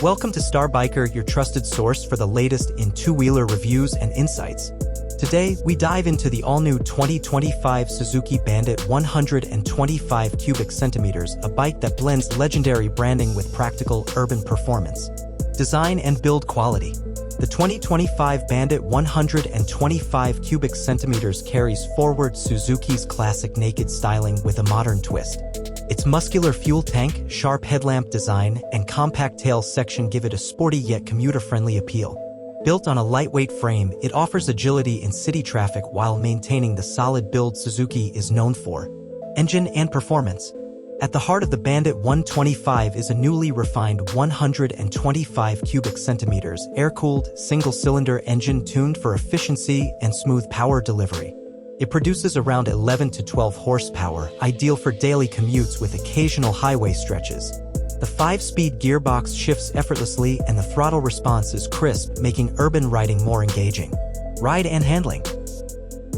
Welcome to Star Biker, your trusted source for the latest in two-wheeler reviews and insights. Today, we dive into the all-new 2025 Suzuki Bandit 125 cubic centimeters, a bike that blends legendary branding with practical urban performance, design and build quality. The 2025 Bandit 125 cubic centimeters carries forward Suzuki's classic naked styling with a modern twist. Its muscular fuel tank, sharp headlamp design, and compact tail section give it a sporty yet commuter-friendly appeal. Built on a lightweight frame, it offers agility in city traffic while maintaining the solid build Suzuki is known for. Engine and performance. At the heart of the Bandit 125 is a newly refined 125 cubic centimeters air-cooled, single-cylinder engine tuned for efficiency and smooth power delivery. It produces around 11 to 12 horsepower, ideal for daily commutes with occasional highway stretches. The 5-speed gearbox shifts effortlessly and the throttle response is crisp, making urban riding more engaging. Ride and handling.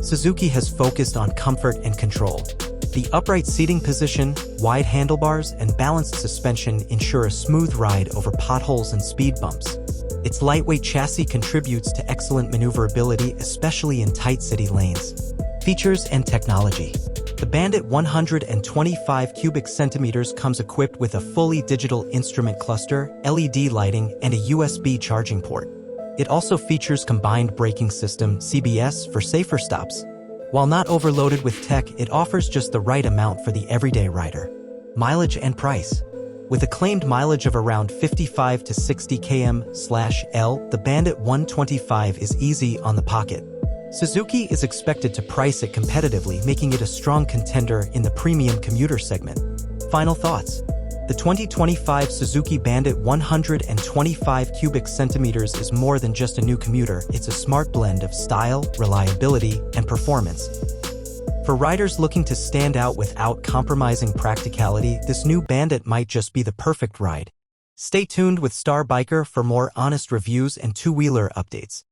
Suzuki has focused on comfort and control. The upright seating position, wide handlebars, and balanced suspension ensure a smooth ride over potholes and speed bumps. Its lightweight chassis contributes to excellent maneuverability, especially in tight city lanes. Features and technology. The Bandit 125 cubic centimeters comes equipped with a fully digital instrument cluster, LED lighting, and a USB charging port. It also features combined braking system (CBS) for safer stops. While not overloaded with tech, it offers just the right amount for the everyday rider. Mileage and price. With a claimed mileage of around 55 to 60 km/L, the Bandit 125 is easy on the pocket. Suzuki is expected to price it competitively, making it a strong contender in the premium commuter segment. Final thoughts. The 2025 Suzuki Bandit 125 cubic centimeters is more than just a new commuter, it's a smart blend of style, reliability, and performance. For riders looking to stand out without compromising practicality, this new Bandit might just be the perfect ride. Stay tuned with Star Biker for more honest reviews and two-wheeler updates.